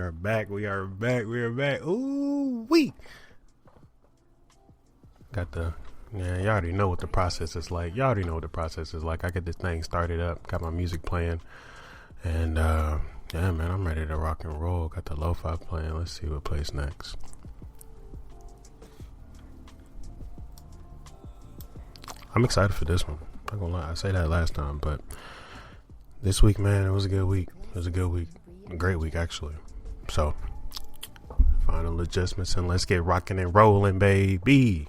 are back. We are back. Ooh, we got yeah, you already know what the process is like. I get this thing started up, got my music playing, and yeah, man, I'm ready to rock and roll. Got the lo-fi playing. Let's see what plays next. I'm excited for this one. I'm not gonna lie, I say that last time, but this week, man, it was a good week. A great week, actually. So, final adjustments, and let's get rocking and rolling, baby.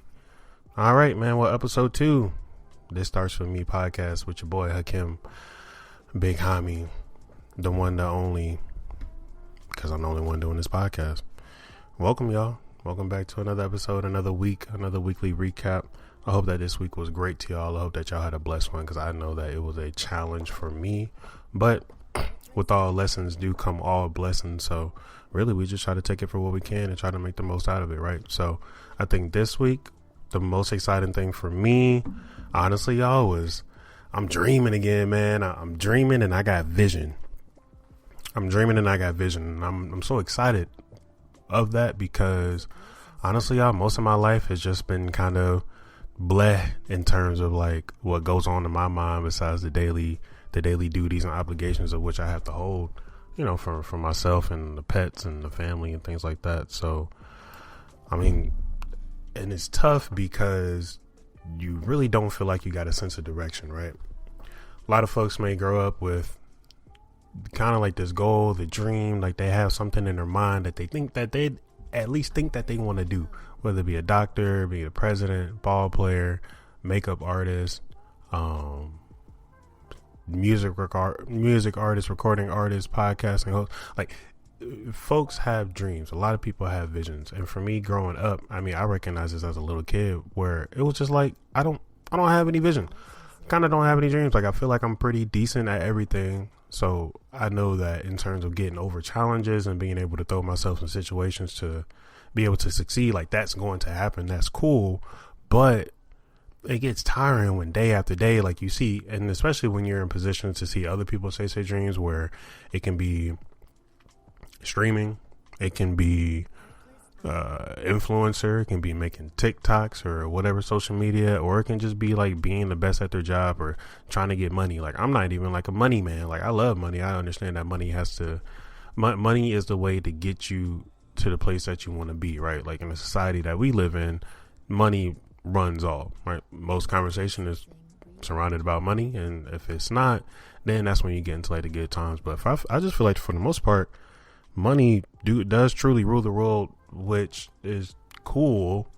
All right, man. Well, episode 2. This Starts With Me podcast with your boy Hakim, Big Homie, the one, the only, because I'm the only one doing this podcast. Welcome, y'all. Welcome back to another episode, another week, another weekly recap. I hope that this week was great to y'all. I hope that y'all had a blessed one, because I know that it was a challenge for me. But with all lessons do come all blessings. So really, we just try to take it for what we can and try to make the most out of it, right? So I think this week, the most exciting thing for me, honestly, y'all, was I'm dreaming again, man. I'm dreaming and I got vision. And I'm so excited of that because honestly, y'all, most of my life has just been kind of bleh in terms of like what goes on in my mind besides the daily duties and obligations of which I have to hold, you know, for myself and the pets and the family and things like that. So, I mean, and it's tough because you really don't feel like you got a sense of direction, right? A lot of folks may grow up with kind of like this goal, the dream, like they have something in their mind that they think that they at least think that they want to do, whether it be a doctor, be a president, ball player, makeup artist, music artist, recording artist, podcasting host. Like, folks have dreams. A lot of people have visions. And for me growing up, I mean, I recognized this as a little kid where it was just like, I don't have any vision. Kind of don't have any dreams. Like, I feel like I'm pretty decent at everything. So I know that in terms of getting over challenges and being able to throw myself in situations to be able to succeed, like that's going to happen. That's cool. But it gets tiring when day after day, like you see, and especially when you're in position to see other people chase their dreams, where it can be streaming, it can be influencer, it can be making TikToks or whatever social media, or it can just be like being the best at their job or trying to get money. Like, I'm not even like a money man. Like, I love money. I understand that money is the way to get you to the place that you want to be, right? Like, in the society that we live in, money runs all, right? Most conversation is surrounded about money, and if it's not, then that's when you get into like the good times. But I just feel like for the most part, money does truly rule the world, which is cool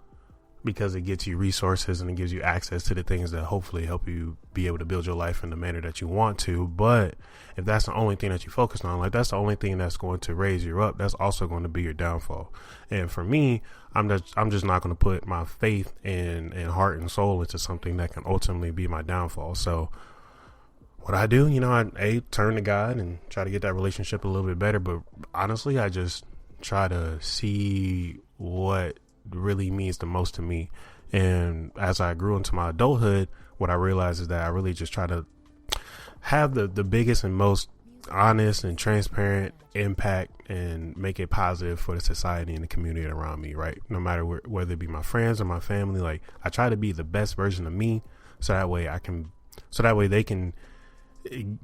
because it gets you resources and it gives you access to the things that hopefully help you be able to build your life in the manner that you want to. But if that's the only thing that you focus on, like that's the only thing that's going to raise you up, that's also going to be your downfall. And for me, I'm just not going to put my faith and heart and soul into something that can ultimately be my downfall. So what I do, you know, I turn to God and try to get that relationship a little bit better. But honestly, I just try to see what really means the most to me. And as I grew into my adulthood, what I realized is that I really just try to have the biggest and most honest and transparent impact and make it positive for the society and the community around me, right? No matter whether it be my friends or my family, like I try to be the best version of me so that way they can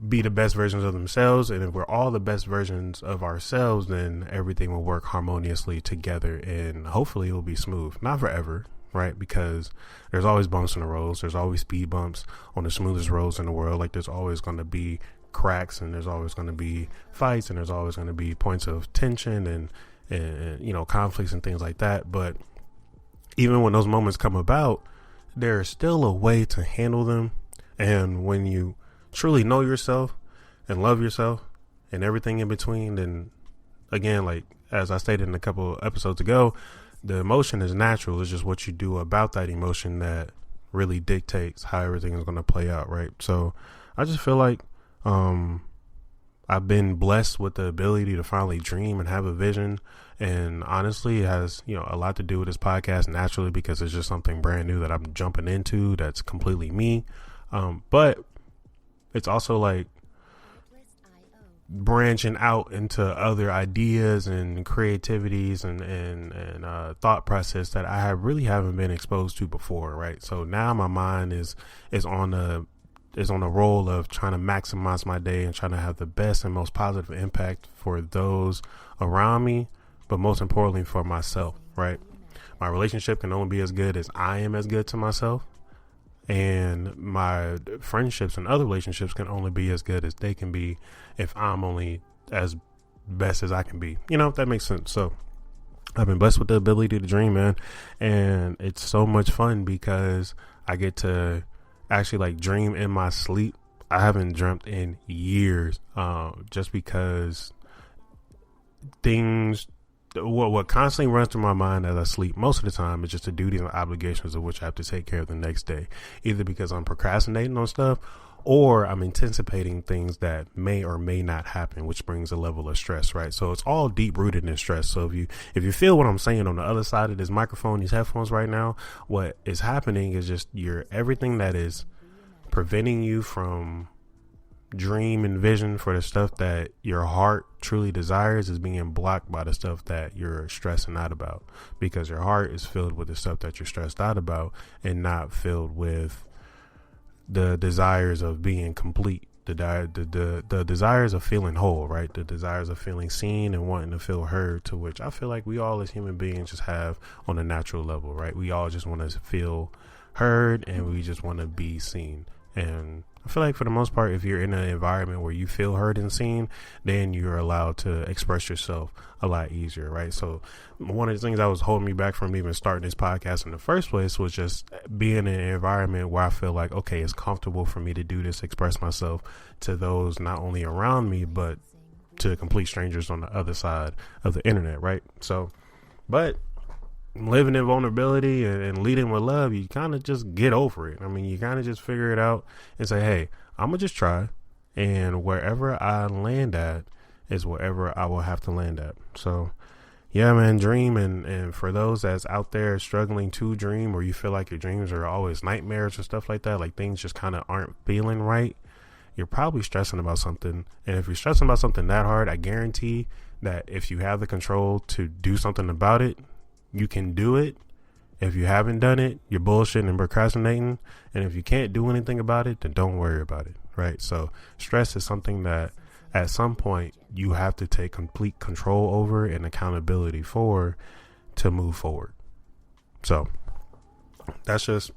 be the best versions of themselves. And if we're all the best versions of ourselves, then everything will work harmoniously together, and hopefully it will be smooth. Not forever, right? Because there's always bumps in the roads. There's always speed bumps on the smoothest roads in the world. Like, there's always going to be cracks, and there's always going to be fights, and there's always going to be points of tension and you know, conflicts and things like that. But even when those moments come about, there's still a way to handle them. And when you truly know yourself and love yourself and everything in between, then again, like as I stated in a couple episodes ago, the emotion is natural. It's just what you do about that emotion that really dictates how everything is going to play out, right? So I just feel like I've been blessed with the ability to finally dream and have a vision. And honestly, it has, you know, a lot to do with this podcast naturally, because it's just something brand new that I'm jumping into that's completely me. But it's also like branching out into other ideas and creativities and thought process that I haven't been exposed to before, right? So now my mind is on a roll of trying to maximize my day and trying to have the best and most positive impact for those around me, but most importantly for myself, right? My relationship can only be as good as I am as good to myself. And my friendships and other relationships can only be as good as they can be if I'm only as best as I can be. If that makes sense. So I've been blessed with the ability to dream, man. And it's so much fun because I get to actually like dream in my sleep. I haven't dreamt in years, just because things, what constantly runs through my mind as I sleep most of the time is just the duties and obligations of which I have to take care of the next day, either because I'm procrastinating on stuff or I'm anticipating things that may or may not happen, which brings a level of stress, right? So it's all deep rooted in stress. So if you feel what I'm saying on the other side of this microphone, these headphones right now, what is happening is just everything that is preventing you from dream and vision for the stuff that your heart truly desires is being blocked by the stuff that you're stressing out about, because your heart is filled with the stuff that you're stressed out about and not filled with the desires of being complete, the desires of feeling whole, right? The desires of feeling seen and wanting to feel heard, to which I feel like we all as human beings just have on a natural level, right? We all just want to feel heard and we just want to be seen. And I feel like for the most part, if you're in an environment where you feel heard and seen, then you're allowed to express yourself a lot easier, right? So one of the things that was holding me back from even starting this podcast in the first place was just being in an environment where I feel like, okay, it's comfortable for me to do this, express myself to those not only around me, but to complete strangers on the other side of the internet, right? So, but living in vulnerability and leading with love, you kind of just get over it. I mean, you kind of just figure it out and say, hey, I'm gonna just try, and wherever I land at is wherever I will have to land at. So yeah, man, dream. And for those that's out there struggling to dream, or you feel like your dreams are always nightmares or stuff like that, like things just kind of aren't feeling right, you're probably stressing about something. And if you're stressing about something that hard, I guarantee that if you have the control to do something about it, you can do it. If you haven't done it, you're bullshitting and procrastinating. And if you can't do anything about it, then don't worry about it, right? So stress is something that at some point you have to take complete control over and accountability for to move forward. So that's just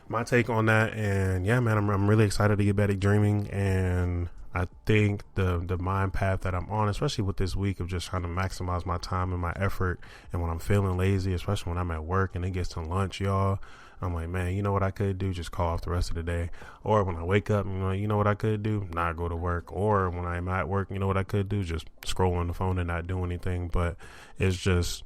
my take on that. And yeah, man, I'm really excited to get back at dreaming. And I think the mind path that I'm on, especially with this week of just trying to maximize my time and my effort, and when I'm feeling lazy, especially when I'm at work and it gets to lunch, y'all, I'm like, man, you know what I could do? Just call off the rest of the day. Or when I wake up, you know what I could do? Not go to work. Or when I'm at work, you know what I could do? Just scroll on the phone and not do anything. But it's just,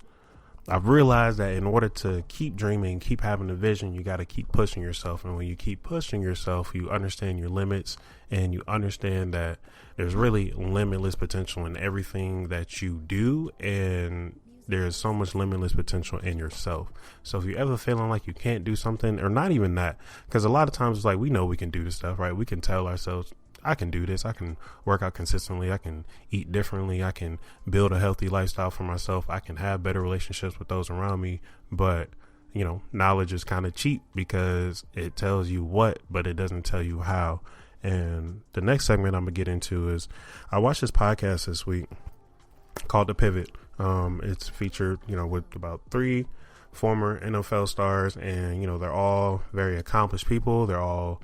I've realized that in order to keep dreaming, keep having a vision, you got to keep pushing yourself. And when you keep pushing yourself, you understand your limits, and you understand that there's really limitless potential in everything that you do. And there's so much limitless potential in yourself. So if you're ever feeling like you can't do something, or not even that, because a lot of times it's like, we know we can do this stuff, right? We can tell ourselves, I can do this. I can work out consistently. I can eat differently. I can build a healthy lifestyle for myself. I can have better relationships with those around me. But, knowledge is kind of cheap because it tells you what, but it doesn't tell you how. And the next segment I'm going to get into is, I watched this podcast this week called The Pivot. It's featured, with about 3 former NFL stars, and, they're all very accomplished people. They're all,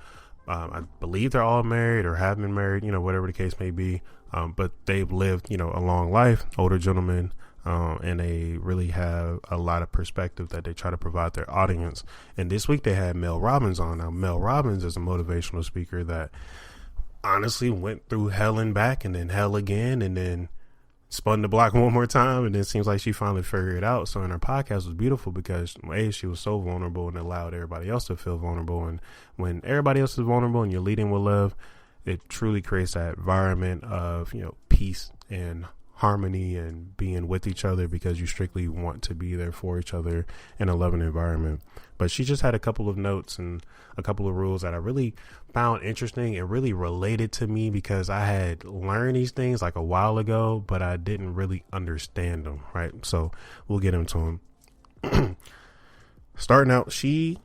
I believe they're all married or have been married, whatever the case may be. But they've lived, a long life, older gentlemen, and they really have a lot of perspective that they try to provide their audience. And this week they had Mel Robbins on. Now, Mel Robbins is a motivational speaker that honestly went through hell and back, and then hell again, and then spun the block one more time, and it seems like she finally figured it out. So in her podcast was beautiful because she was so vulnerable and allowed everybody else to feel vulnerable. And when everybody else is vulnerable and you're leading with love, it truly creates that environment of peace and harmony and being with each other because you strictly want to be there for each other in a loving environment. But she just had a couple of notes and a couple of rules that I really found interesting and really related to me, because I had learned these things like a while ago, but I didn't really understand them, right? So we'll get into them. Starting out, she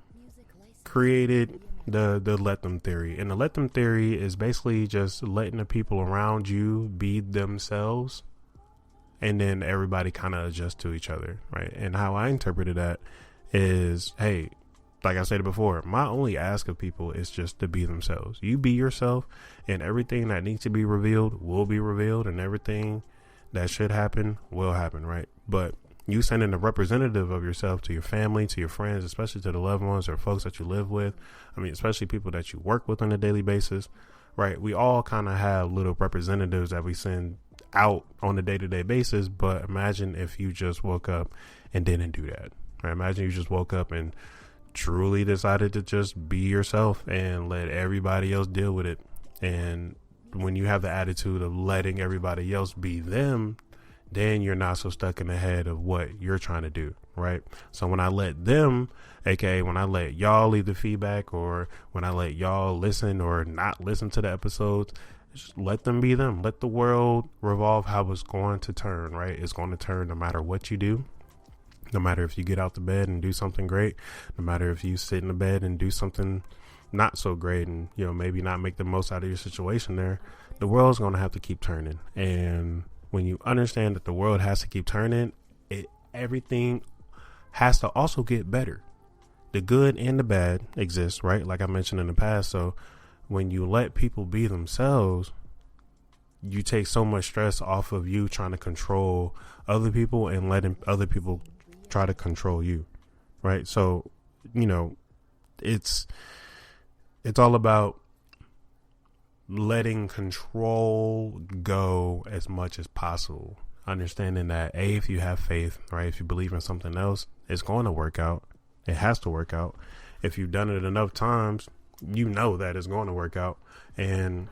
created the let them theory, and the let them theory is basically just letting the people around you be themselves, and then everybody kind of adjust to each other, right? And how I interpreted that is, hey, like I said before, my only ask of people is just to be themselves. You be yourself, and everything that needs to be revealed will be revealed, and everything that should happen will happen, right? But you sending a representative of yourself to your family, to your friends, especially to the loved ones or folks that you live with. I mean, especially people that you work with on a daily basis, right? We all kind of have little representatives that we send out on a day-to-day basis. But imagine if you just woke up and didn't do that, right? Imagine you just woke up and truly decided to just be yourself and let everybody else deal with it. And when you have the attitude of letting everybody else be them, then you're not so stuck in the head of what you're trying to do, right? So when I let them, aka when I let y'all leave the feedback, or when I let y'all listen or not listen to the episodes, just let them be them. Let the world revolve how it's going to turn, right? It's going to turn no matter what you do. No matter if you get out the bed and do something great, no matter if you sit in the bed and do something not so great and, you know, maybe not make the most out of your situation there, the world's going to have to keep turning. And when you understand that the world has to keep turning, everything has to also get better. The good and the bad exist, right? Like I mentioned in the past. So when you let people be themselves, you take so much stress off of you trying to control other people and letting other people try to control you, right? So, you know, it's all about letting control go as much as possible. Understanding that, if you have faith, right? If you believe in something else, it's going to work out. It has to work out. If you've done it enough times, you know that it's going to work out. And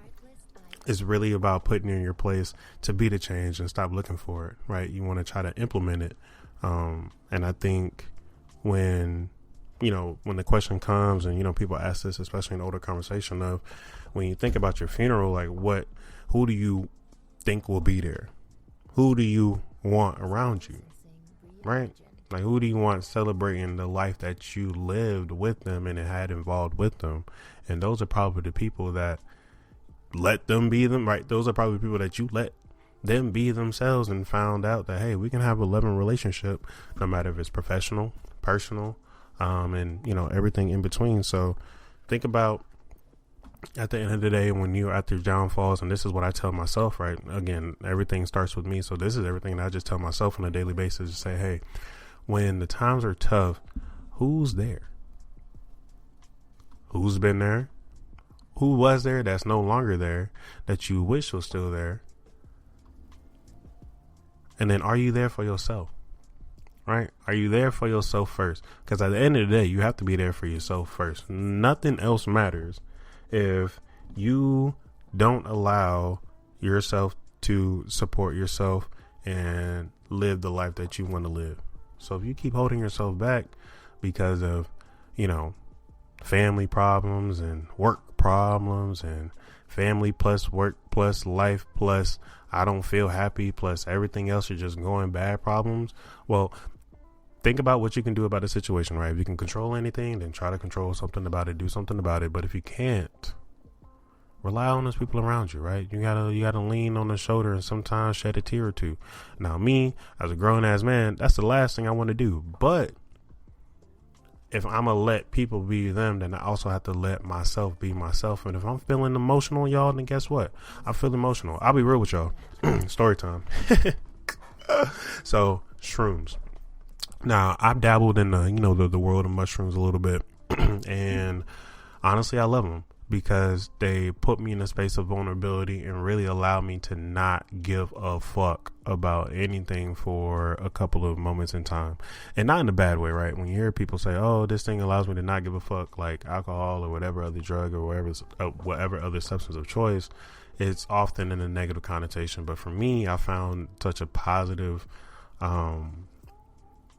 it's really about putting you in your place to be the change and stop looking for it, right? You want to try to implement it. And I think when the question comes and, you know, people ask this, especially in older conversation of when you think about your funeral, like who do you think will be there? Who do you want around you? Right? Like, who do you want celebrating the life that you lived with them and it had involved with them? And those are probably the people that let them be them, right? Those are probably people that you let them be themselves and found out that, hey, we can have a loving relationship, no matter if it's professional, personal, and, you know, everything in between. So think about, at the end of the day, when you're at your downfalls, and this is what I tell myself, right? Again, everything starts with me. So this is everything that I just tell myself on a daily basis to say, hey, when the times are tough, who's there? Who's been there? Who was there that's no longer there, that you wish was still there? And then, are you there for yourself? Right? Are you there for yourself first? Because at the end of the day, you have to be there for yourself first. Nothing else matters if you don't allow yourself to support yourself and live the life that you want to live. So if you keep holding yourself back because of, you know, family problems and work problems and family plus work plus life plus I don't feel happy plus everything else are just going bad problems, well, think about what you can do about the situation, right? If you can control anything, then try to control something about it, do something about it. But if you can't, rely on those people around you, right? You gotta lean on the shoulder and sometimes shed a tear or two. Now, me, as a grown ass man, that's the last thing I want to do. But if I'm gonna let people be them, then I also have to let myself be myself. And if I'm feeling emotional, y'all, then guess what? I feel emotional. I'll be real with y'all. Story time. So, shrooms. Now, I've dabbled in the world of mushrooms a little bit, and honestly, I love them because they put me in a space of vulnerability and really allow me to not give a fuck about anything for a couple of moments in time. And not in a bad way, right? When you hear people say, oh, this thing allows me to not give a fuck, like alcohol or whatever other drug or whatever other substance of choice, it's often in a negative connotation. But for me, I found such a positive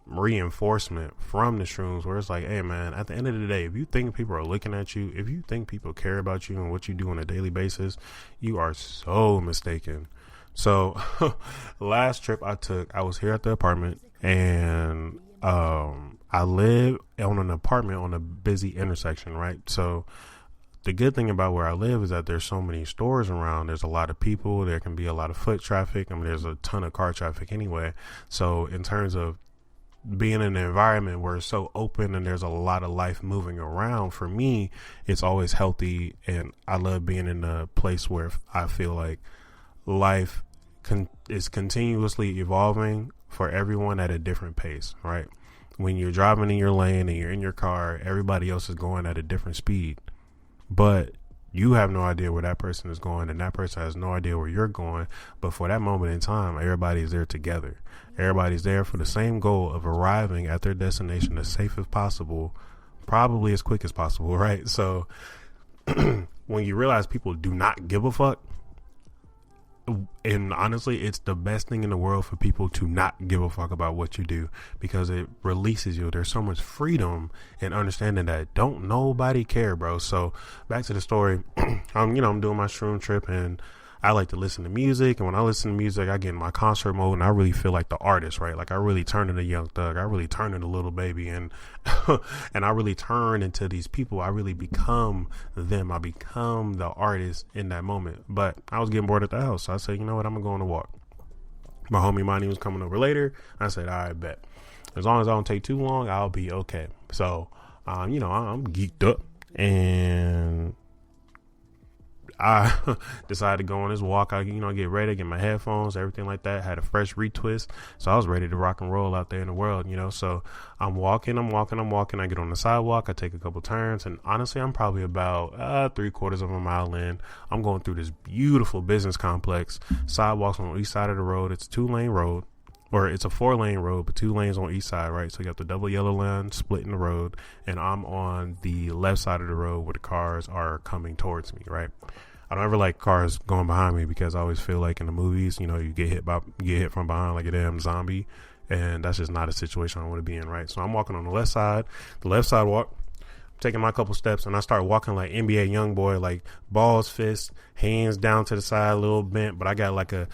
reinforcement from the shrooms, where it's like, hey man, at the end of the day, if you think people are looking at you, if you think people care about you and what you do on a daily basis, you are so mistaken. So last trip I took, I was here at the apartment, and I live on an apartment on a busy intersection, right? So the good thing about where I live is that there's so many stores around. There's a lot of people. There can be a lot of foot traffic. I mean, there's a ton of car traffic anyway. So in terms of being in an environment where it's so open and there's a lot of life moving around, for me, it's always healthy. And I love being in a place where I feel like life is continuously evolving for everyone at a different pace, right? When you're driving in your lane and you're in your car, everybody else is going at a different speed, but you have no idea where that person is going, and that person has no idea where you're going. But for that moment in time, everybody's there together. Everybody's there for the same goal of arriving at their destination as safe as possible, probably as quick as possible, right? So when you realize people do not give a fuck, and honestly, it's the best thing in the world for people to not give a fuck about what you do, because it releases you. There's so much freedom in understanding that don't nobody care, bro. So back to the story. I'm doing my shroom trip, and I like to listen to music. And when I listen to music, I get in my concert mode, and I really feel like the artist, right? Like I really turn into Young Thug. I really turn into Little Baby, and and I really turn into these people. I really become them. I become the artist in that moment. But I was getting bored at the house, so I said, you know what? I'm gonna go on a walk. My homie Monty was coming over later. I said, all right, bet. As long as I don't take too long, I'll be okay. So, I'm geeked up, and I decided to go on this walk. I, get ready, get my headphones, everything like that. Had a fresh retwist. So I was ready to rock and roll out there in the world, So I'm walking. I get on the sidewalk. I take a couple turns. And honestly, I'm probably about 3/4 of a mile in. I'm going through this beautiful business complex. Sidewalks on the east side of the road. It's a 2-lane road. Or it's a 4-lane road, but 2 lanes on each side, right? So you got the double yellow line splitting the road, and I'm on the left side of the road where the cars are coming towards me, right? I don't ever like cars going behind me, because I always feel like in the movies, you get hit from behind like a damn zombie, and that's just not a situation I want to be in, right? So I'm walking on the left sidewalk, taking my couple steps, and I start walking like NBA YoungBoy, like balls, fists, hands down to the side, a little bent, but I got like a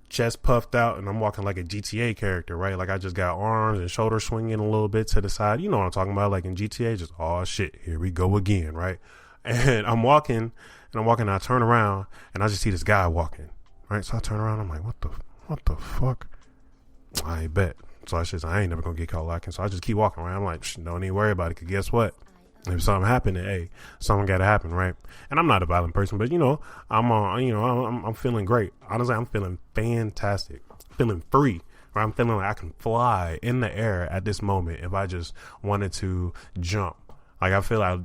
chest puffed out, and I'm walking like a GTA character, right? Like I just got arms and shoulders swinging a little bit to the side. You know what I'm talking about? Like in GTA, just, oh shit, here we go again, right? And I'm walking, and I turn around, and I just see this guy walking, right? So I turn around, I'm like, what the fuck? I bet. So I ain't never gonna get caught lacking. So I just keep walking, right? I'm like, don't even worry about it, because guess what? If something happened, hey, something got to happen, right? And I'm not a violent person, but I'm feeling great. Honestly, I'm feeling fantastic, feeling free. Right? I'm feeling like I can fly in the air at this moment if I just wanted to jump. Like I feel like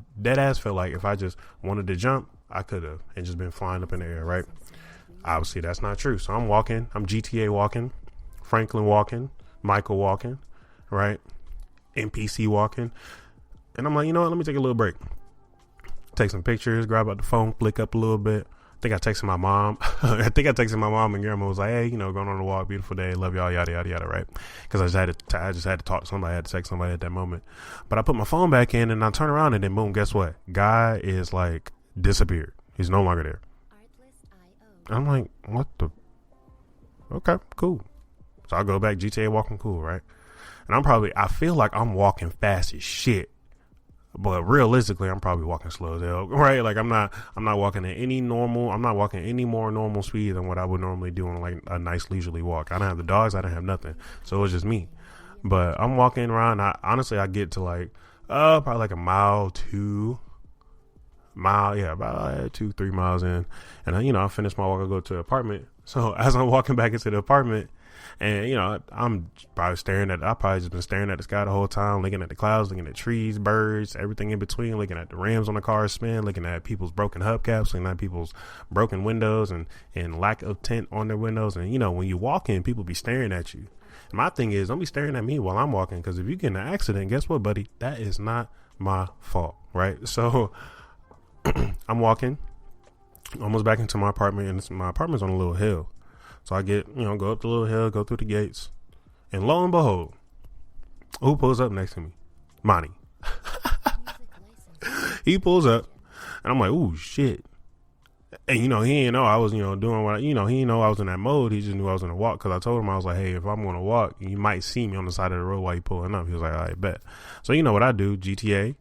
if I just wanted to jump, I could have and just been flying up in the air, right? Obviously, that's not true. So I'm walking. I'm GTA walking, Franklin walking, Michael walking, right? NPC walking. And I'm like, you know what? Let me take a little break. Take some pictures, grab out the phone, flick up a little bit. I think I texted my mom. And grandma was like, hey, going on a walk, beautiful day, love y'all, yada, yada, yada, right? Because I just had to talk to somebody. I had to text somebody at that moment. But I put my phone back in, and I turn around, and then boom, guess what? Guy is like disappeared. He's no longer there. I'm like, what the? Okay, cool. So I go back, GTA walking cool, right? And I feel like I'm walking fast as shit. But realistically, I'm probably walking slow as hell, right? Like I'm not walking at any more normal speed than what I would normally do on like a nice leisurely walk. I don't have the dogs. I don't have nothing. So it's just me. But I'm walking around. I get to like, probably like a mile, 2 mile. Yeah, about 2-3 miles in. And I finish my walk. I go to the apartment. So as I'm walking back into the apartment, and I'm probably just been staring at the sky the whole time, looking at the clouds, looking at trees, birds, everything in between, looking at the rims on the car spin, looking at people's broken hubcaps, looking at people's broken windows and lack of tint on their windows. And when you walk in, people be staring at you. And my thing is, don't be staring at me while I'm walking, because if you get in an accident, guess what, buddy? That is not my fault, right? So I'm walking. almost back into my apartment, and my apartment's on a little hill. So I get, go up the little hill, go through the gates, and lo and behold, who pulls up next to me? Monty. He pulls up, and I'm like, ooh, shit. And, he didn't know I was, doing what, he didn't know I was in that mode. He just knew I was going to walk, because I told him, I was like, hey, if I'm going to walk, you might see me on the side of the road while you pulling up. He was like, all right, bet. So you know what I do, GTA,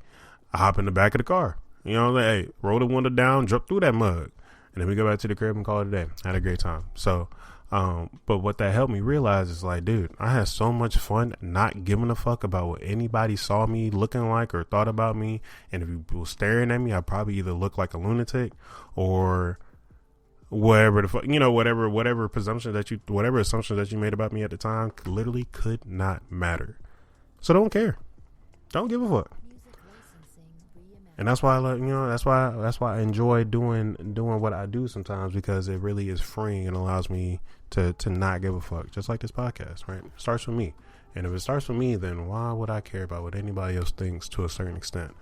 I hop in the back of the car. Like, hey, roll the window down, jump through that mug. And then we go back to the crib and call it a day. I had a great time. So, but what that helped me realize is like, dude, I had so much fun not giving a fuck about what anybody saw me looking like or thought about me. And if you were staring at me, I'd probably either look like a lunatic or whatever the fuck, whatever assumptions that you made about me at the time literally could not matter. So don't care. Don't give a fuck. And that's why I like, that's why I enjoy doing what I do sometimes, because it really is freeing and allows me to not give a fuck. Just like this podcast, right? It starts with me. And if it starts with me, then why would I care about what anybody else thinks to a certain extent?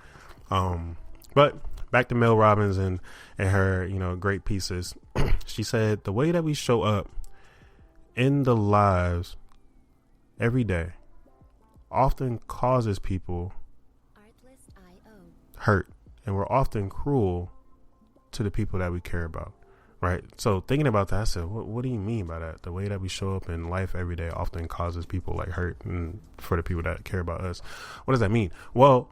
But back to Mel Robbins and her, great pieces. She said, the way that we show up in the lives every day often causes people hurt, and we're often cruel to the people that we care about, right? So thinking about that, I said, what do you mean by that? The way that we show up in life every day often causes people like hurt, and for the people that care about us. What does that mean? Well,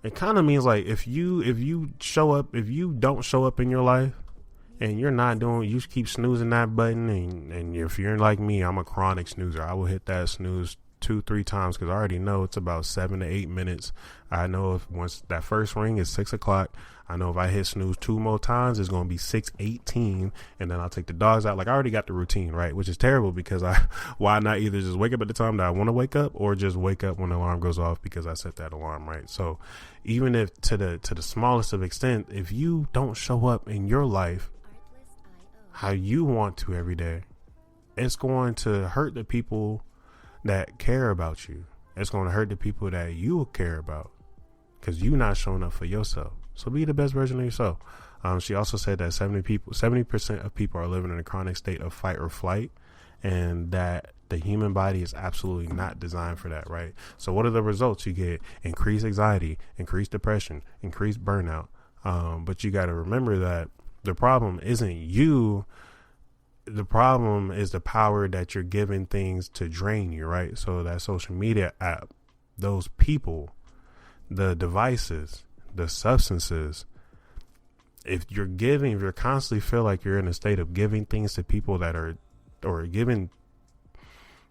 it kind of means like if you don't show up in your life and you're not doing, you keep snoozing that button, and if you're like me, I'm a chronic snoozer. I will hit that snooze 2-3 times, because I already know it's about 7 to 8 minutes. I know if once that first ring is 6 o'clock, I know if I hit snooze 2 more times, it's going to be 6:18, and then I'll take the dogs out. Like, I already got the routine, right? Which is terrible, because why not either just wake up at the time that I want to wake up, or just wake up when the alarm goes off because I set that alarm, right? So even if to the smallest of extent, if you don't show up in your life how you want to every day, it's going to hurt the people that care about you. It's going to hurt the people that you care about, because you're not showing up for yourself. So be the best version of yourself. She also said that 70% of people are living in a chronic state of fight or flight, and that the human body is absolutely not designed for that, right? So what are the results? You get increased anxiety, increased depression, increased burnout. But you got to remember that the problem isn't you. The problem is the power that you're giving things to drain you, right? So that social media app, those people, the devices, the substances, if you're constantly feel like you're in a state of giving things to people that are, or giving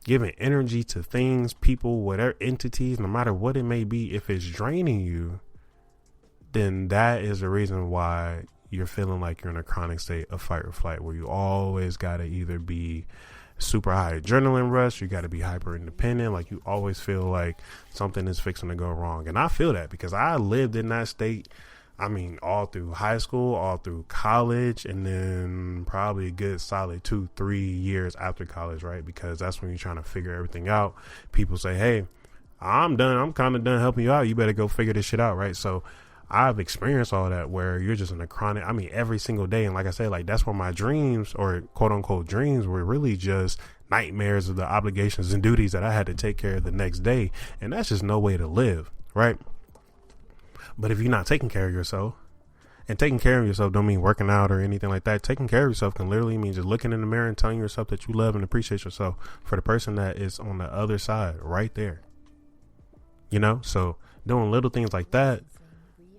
energy to things, people, whatever, entities, no matter what it may be, if it's draining you, then that is the reason why you're feeling like you're in a chronic state of fight or flight, where you always got to either be super high adrenaline rush, you got to be hyper independent, like you always feel like something is fixing to go wrong. And I feel that because I lived in that state, I mean, all through high school, all through college, and then probably a good solid 2-3 years after college, right? Because that's when you're trying to figure everything out. People say, hey, I'm kind of done helping you out, you better go figure this shit out, right? So I've experienced all that, where you're just in a chronic, I mean, every single day. And like I said, like, that's where my dreams, or quote unquote dreams, were really just nightmares of the obligations and duties that I had to take care of the next day. And that's just no way to live, right? But if you're not taking care of yourself, and taking care of yourself don't mean working out or anything like that. Taking care of yourself can literally mean just looking in the mirror and telling yourself that you love and appreciate yourself for the person that is on the other side right there. So doing little things like that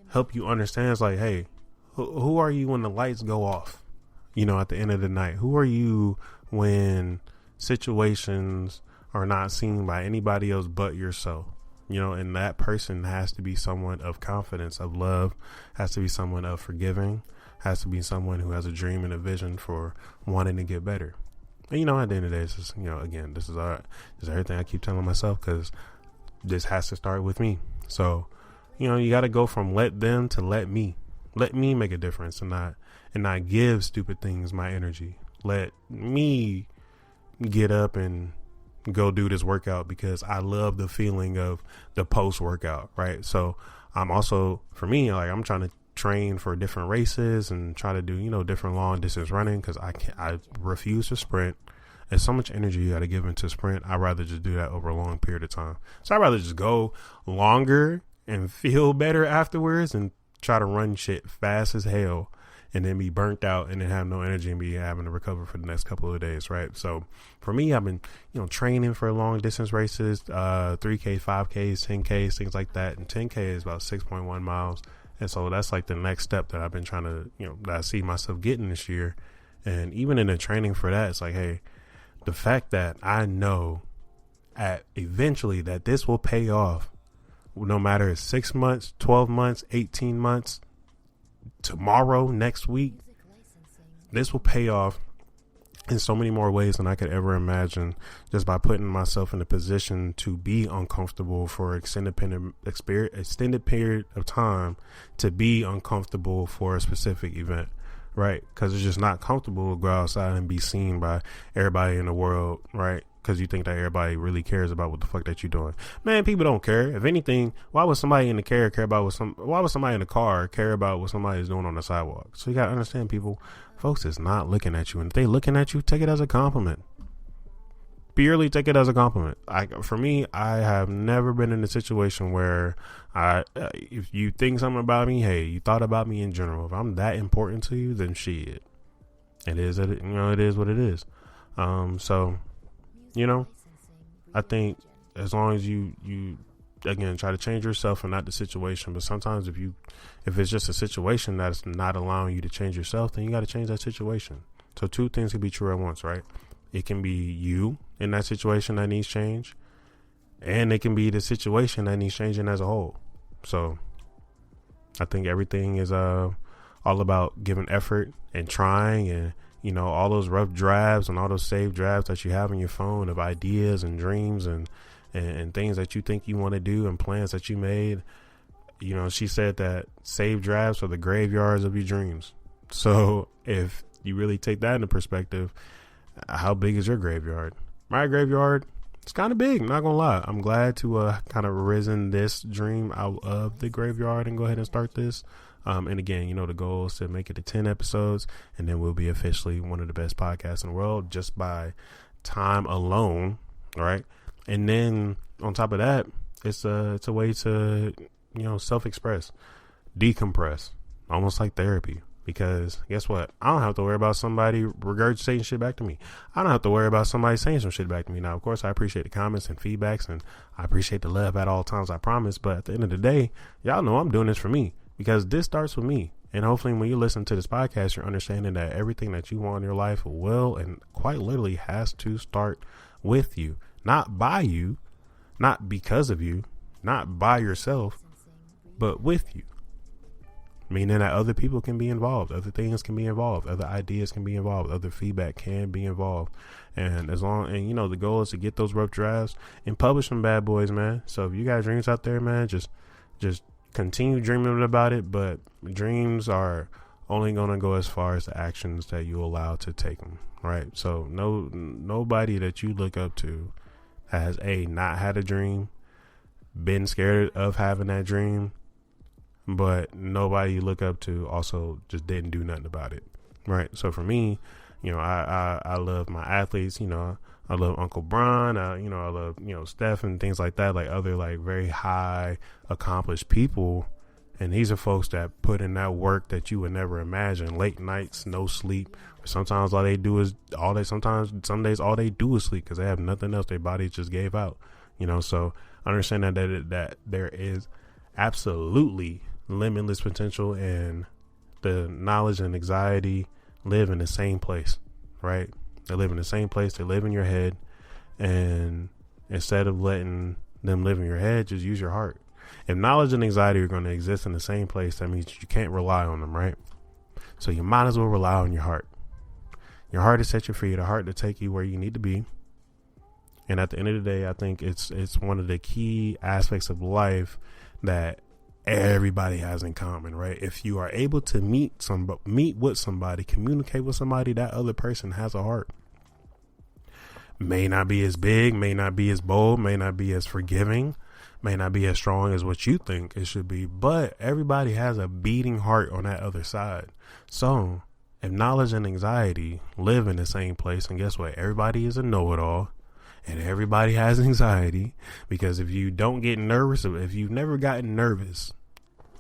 help you understand. It's like, hey, who are you when the lights go off, at the end of the night? Who are you when situations are not seen by anybody else but yourself? And that person has to be someone of confidence, of love, has to be someone of forgiving, has to be someone who has a dream and a vision for wanting to get better. And, at the end of the day, it's just, again, this is everything I keep telling myself, because this has to start with me. So, you got to go from let them to let me make a difference, and not give stupid things my energy. Let me get up and go do this workout because I love the feeling of the post workout, right? So I'm also, for me, like, I'm trying to train for different races and try to do, different long distance running, because I refuse to sprint. There's so much energy you got to give into sprint. I'd rather just do that over a long period of time. So I'd rather just go longer and feel better afterwards and try to run shit fast as hell and then be burnt out and then have no energy and be having to recover for the next couple of days, right? So for me, I've been, training for long distance races, 3K, 5Ks, 10Ks, things like that. And 10K is about 6.1 miles. And so that's like the next step that I've been trying to, that I see myself getting this year. And even in the training for that, it's like, hey, the fact that I know eventually that this will pay off, no matter it's 6 months, 12 months, 18 months, tomorrow, next week, this will pay off in so many more ways than I could ever imagine, just by putting myself in a position to be uncomfortable for extended period of time, to be uncomfortable for a specific event, right? Because it's just not comfortable to go outside and be seen by everybody in the world, right? Because you think that everybody really cares about what the fuck that you're doing. Man, people don't care. If anything, why would somebody in the car care about why would somebody in the car care about what somebody's doing on the sidewalk? So you got to understand, people, folks is not looking at you. And if they looking at you, take it as a compliment. Purely take it as a compliment. For me, I have never been in a situation where if you think something about me, hey, you thought about me in general. If I'm that important to you, then shit. It is what it is. So, I think as long as you again try to change yourself and not the situation, but sometimes if it's just a situation that's not allowing you to change yourself, then you got to change that situation. So two things can be true at once, right? It can be you in that situation that needs change, and it can be the situation that needs changing as a whole. So I think everything is all about giving effort and trying, and all those rough drafts and all those saved drafts that you have on your phone of ideas and dreams and things that you think you want to do and plans that you made. She said that saved drafts are the graveyards of your dreams. So if you really take that into perspective, how big is your graveyard? My graveyard, it's kind of big, not gonna lie. I'm glad to kind of risen this dream out of the graveyard and go ahead and start this. And again, the goal is to make it to 10 episodes, and then we'll be officially one of the best podcasts in the world just by time alone. All right. And then on top of that, it's a way to, self-express, decompress, almost like therapy. Because guess what? I don't have to worry about somebody regurgitating shit back to me. I don't have to worry about somebody saying some shit back to me. Now, of course, I appreciate the comments and feedbacks, and I appreciate the love at all times, I promise. But at the end of the day, y'all know I'm doing this for me, because this starts with me. And hopefully when you listen to this podcast, you're understanding that everything that you want in your life will and quite literally has to start with you. Not by you, not because of you, not by yourself, but with you. Meaning that other people can be involved, other things can be involved, other ideas can be involved, other feedback can be involved. And the goal is to get those rough drafts and publish them bad boys, man. So if you got dreams out there, man, just continue dreaming about it. But dreams are only going to go as far as the actions that you allow to take them, right? So nobody that you look up to has not had a dream, been scared of having that dream, but nobody you look up to also just didn't do nothing about it, right? So for me, I love my athletes. I love Uncle Brian. I love Steph and things like that, like other like very high accomplished people. And these are folks that put in that work that you would never imagine. Late nights, no sleep. Sometimes some days all they do is sleep because they have nothing else. Their bodies just gave out. So I understand that there is absolutely limitless potential, and the knowledge and anxiety live in the same place, right? They live in the same place. They live in your head, and instead of letting them live in your head, just use your heart. If knowledge and anxiety are going to exist in the same place, that means you can't rely on them, right? So you might as well rely on your heart. Your heart to set you free, the heart to take you where you need to be. And at the end of the day, I think it's one of the key aspects of life that everybody has in common, right? If you are able to meet with somebody, communicate with somebody, that other person has a heart. May not be as big, may not be as bold, may not be as forgiving, may not be as strong as what you think it should be, but everybody has a beating heart on that other side. So if knowledge and anxiety live in the same place, and guess what? Everybody is a know-it-all, and everybody has anxiety, because if you don't get nervous, if you've never gotten nervous,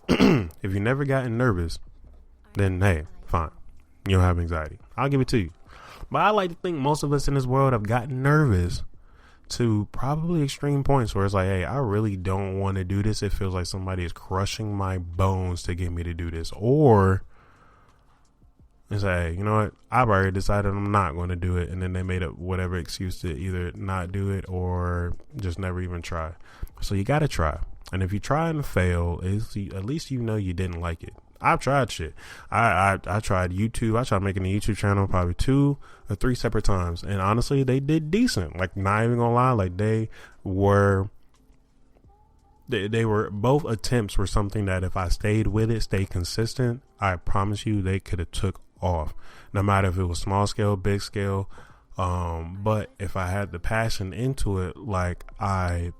if you've never gotten nervous, then hey, fine. You don't have anxiety. I'll give it to you. But I like to think most of us in this world have gotten nervous to probably extreme points where it's like, hey, I really don't want to do this. It feels like somebody is crushing my bones to get me to do this. Or it's like, hey, you know what? I've already decided I'm not going to do it. And then they made up whatever excuse to either not do it or just never even try. So you got to try. And if you try and fail, at least you know you didn't like it. I've tried shit. I tried YouTube. I tried making a YouTube channel probably 2 or 3 separate times. And honestly, they did decent. Like, not even gonna lie. Like, they were both attempts were something that if I stayed with it, stayed consistent, I promise you they could have took off. No matter if it was small scale, big scale. But if I had the passion into it, like I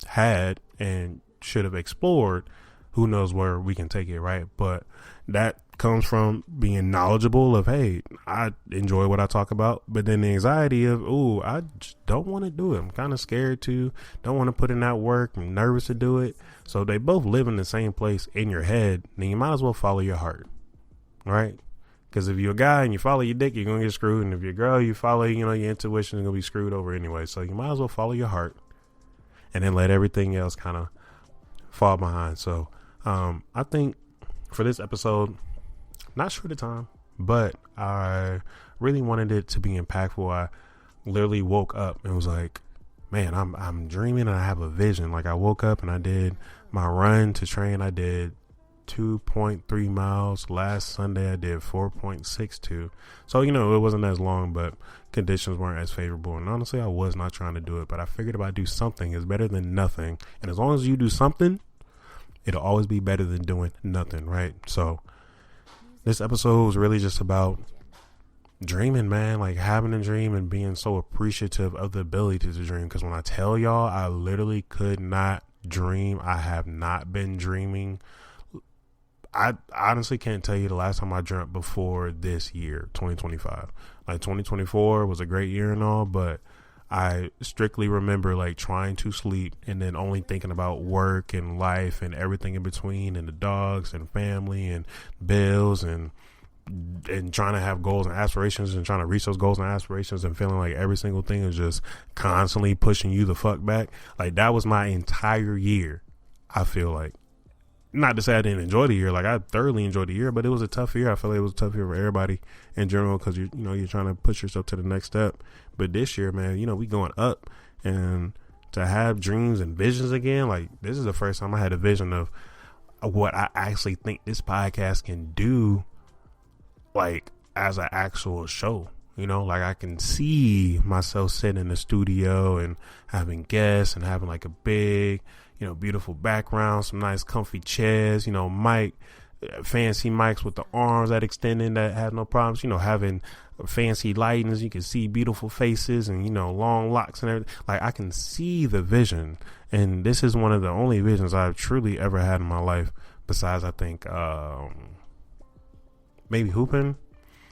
had and should have explored, who knows where we can take it, right? But that comes from being knowledgeable of, hey, I enjoy what I talk about. But then the anxiety of, I just don't want to do it. I'm kind of scared to, don't want to put in that work. I'm nervous to do it. So they both live in the same place in your head. Then you might as well follow your heart, right? Because if you're a guy and you follow your dick, you're going to get screwed. And if you're a girl, you follow, your intuition, is going to be screwed over anyway. So you might as well follow your heart and then let everything else kind of fall behind. So, I think for this episode, not sure the time, but I really wanted it to be impactful. I literally woke up and was like, man, I'm dreaming and I have a vision. Like, I woke up and I did my run to train. I did 2.3 miles. Last Sunday I did 4.62. So, it wasn't as long, but conditions weren't as favorable. And honestly, I was not trying to do it, but I figured if I do something, it's better than nothing. And as long as you do something, it'll always be better than doing nothing, right? So this episode was really just about dreaming, man, like having a dream and being so appreciative of the ability to dream. Because when I tell y'all, I literally could not dream. I have not been dreaming. I honestly can't tell you the last time I dreamt before this year, 2025. Like, 2024 was a great year and all, but I strictly remember like trying to sleep and then only thinking about work and life and everything in between, and the dogs and family and bills and trying to have goals and aspirations and trying to reach those goals and aspirations, and feeling like every single thing is just constantly pushing you the fuck back. Like, that was my entire year. I feel like, not to say I didn't enjoy the year. Like, I thoroughly enjoyed the year, but it was a tough year. I feel like it was a tough year for everybody in general, because you're trying to push yourself to the next step. But this year, man, we going up, and to have dreams and visions again, like, this is the first time I had a vision of what I actually think this podcast can do, like, as an actual show. Like, I can see myself sitting in the studio and having guests and having like a big, beautiful background, some nice comfy chairs, fancy mics with the arms that extending that have no problems, having fancy lightings, you can see beautiful faces and, long locks and everything. Like, I can see the vision. And this is one of the only visions I've truly ever had in my life, besides, I think, maybe hooping.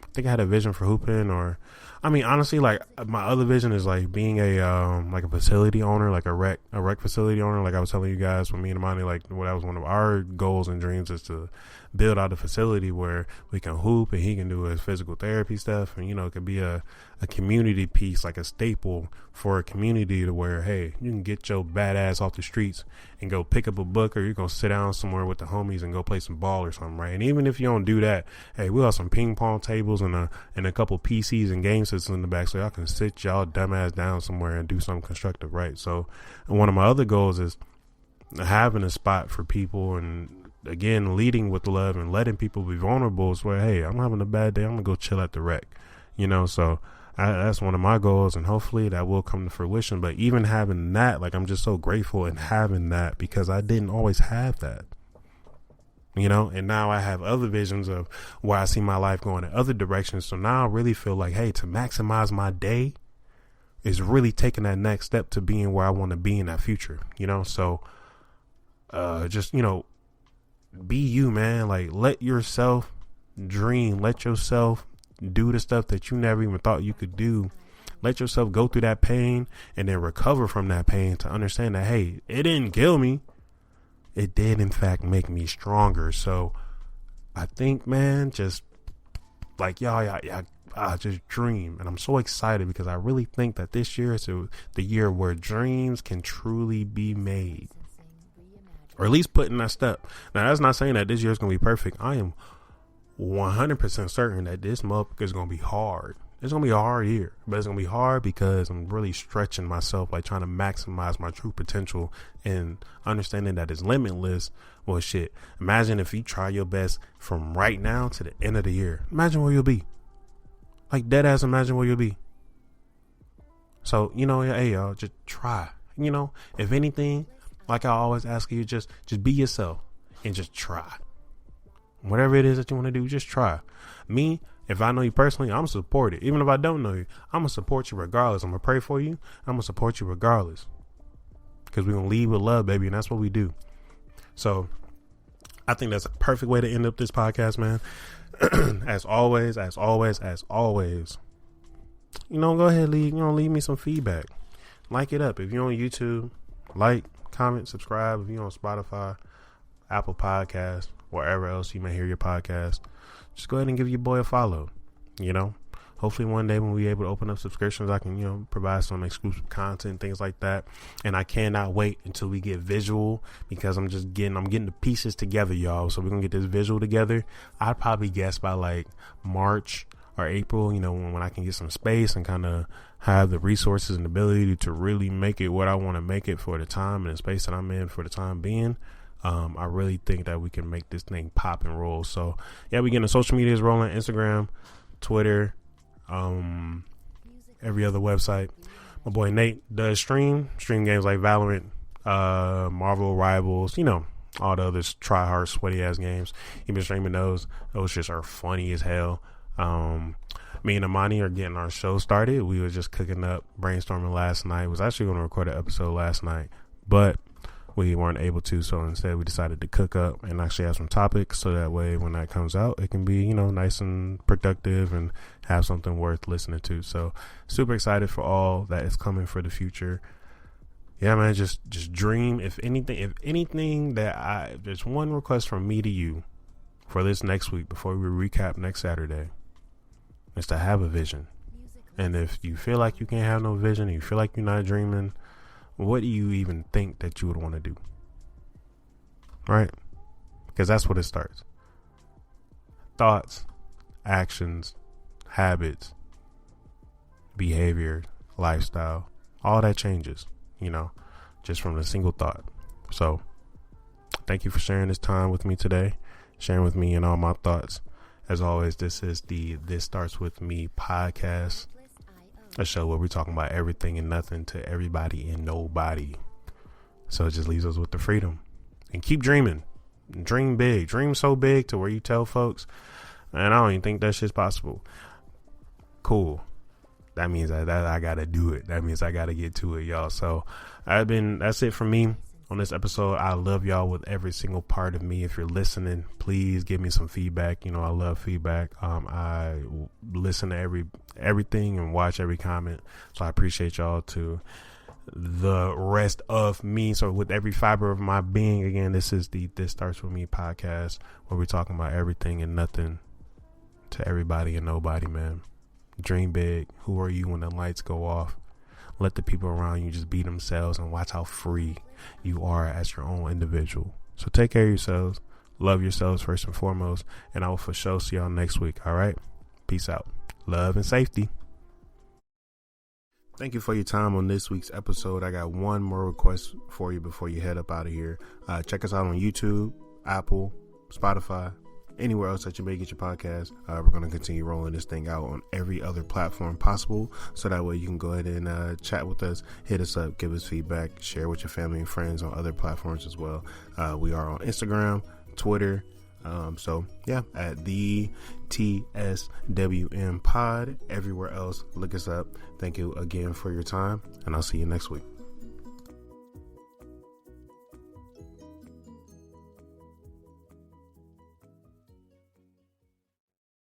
I think I had a vision for hooping, or, honestly, like, my other vision is like being a like a facility owner, like a rec facility owner. Like I was telling you guys, when me and Imani, like, that was one of our goals and dreams, is to build out a facility where we can hoop and he can do his physical therapy stuff, and it could be a community piece, like a staple for a community, to where, hey, you can get your badass off the streets and go pick up a book, or you're gonna sit down somewhere with the homies and go play some ball or something, right? And even if you don't do that, hey, we'll have some ping pong tables and a couple PCs and game systems in the back, so y'all can sit y'all dumbass down somewhere and do something constructive, right? So one of my other goals is having a spot for people, and again, leading with love and letting people be vulnerable, is where, hey, I'm having a bad day, I'm gonna go chill at the rec, so that's one of my goals, and hopefully that will come to fruition. But even having that, like, I'm just so grateful in having that, because I didn't always have that, and now I have other visions of where I see my life going in other directions. So now I really feel like, hey, to maximize my day is really taking that next step to being where I want to be in that future, you know? So, just, you know, be you, man. Like, let yourself dream, let yourself do the stuff that you never even thought you could do. Let yourself go through that pain and then recover from that pain to understand that, hey, it didn't kill me. It did, in fact, make me stronger. So I think, man, just like, y'all, just dream. And I'm so excited because I really think that this year is the year where dreams can truly be made, or at least put in that step. Now, that's not saying that this year is going to be perfect. I am 100% certain that this motherfucker is going to be hard. It's going to be a hard year, but it's going to be hard because I'm really stretching myself, like trying to maximize my true potential and understanding that it's limitless. Well, shit, imagine if you try your best from right now to the end of the year. Imagine where you'll be. Like, dead ass, imagine where you'll be. So, you know, hey, y'all, just try. You know, if anything, like I always ask you, just be yourself and just try. Whatever it is that you want to do, just try. Me, if I know you personally, I'm going to support it. Even if I don't know you, I'm going to support you regardless. I'm going to pray for you. I'm going to support you regardless. Because we're going to lead with love, baby. And that's what we do. So I think that's a perfect way to end up this podcast, man. as always, you know, go ahead, leave me some feedback. Like it up. If you're on YouTube, like, comment, subscribe. If you're on Spotify, Apple Podcasts, wherever else you may hear your podcast, just go ahead and give your boy a follow. You know, hopefully one day when we're able to open up subscriptions, I can, you know, provide some exclusive content, things like that. And I cannot wait until we get visual, because I'm getting the pieces together, y'all. So we're gonna get this visual together. I'd probably guess by like March or April, you know, when I can get some space and kind of have the resources and ability to really make it what I want to make it for the time and the space that I'm in for the time being. I really think that we can make this thing pop and roll. So yeah, we getting the social medias rolling: Instagram, Twitter, every other website. My boy Nate does stream games like Valorant, Marvel Rivals, you know, all the other try hard, sweaty ass games. He been streaming those. Those just are funny as hell. Me and Amani are getting our show started. We were just cooking up, brainstorming last night. Was actually going to record an episode last night, but we weren't able to, so instead we decided to cook up and actually have some topics, so that way when that comes out, it can be, you know, nice and productive and have something worth listening to. So super excited for all that is coming for the future. Yeah, man, just dream. If anything there's one request from me to you for this next week before we recap next Saturday, is to have a vision. And if you feel like you can't have no vision and you feel like you're not dreaming, what do you even think that you would want to do? Right? Because that's what it starts. Thoughts, actions, habits, behavior, lifestyle, all that changes, you know, just from a single thought. So thank you for sharing this time with me today, sharing with me and all my thoughts. As always, this is the This Starts With Me podcast, a show where we're talking about everything and nothing to everybody and nobody. So it just leaves us with the freedom. And keep dreaming. Dream big. Dream so big to where you tell folks, man, I don't even think that shit's possible. Cool. That means that I gotta do it. That means I gotta get to it, y'all. So that's it for me on this episode. I love y'all with every single part of me. If you're listening, please give me some feedback. You know, I love feedback. I listen to everything and watch every comment. So I appreciate y'all to the rest of me. So with every fiber of my being, again, this is the This Starts With Me podcast, where we're talking about everything and nothing to everybody and nobody, man. Dream big. Who are you when the lights go off? Let the people around you just be themselves and watch how free you are as your own individual. So take care of yourselves. Love yourselves first and foremost. And I will for sure see y'all next week. All right. Peace out. Love and safety. Thank you for your time on this week's episode. I got one more request for you before you head up out of here. Check us out on YouTube, Apple, Spotify, anywhere else that you may get your podcast. We're going to continue rolling this thing out on every other platform possible, so that way you can go ahead and chat with us, hit us up, give us feedback, share with your family and friends on other platforms as well. We are on Instagram, Twitter, So yeah, at the TSWM pod, everywhere else, look us up. Thank you again for your time, and I'll see you next week.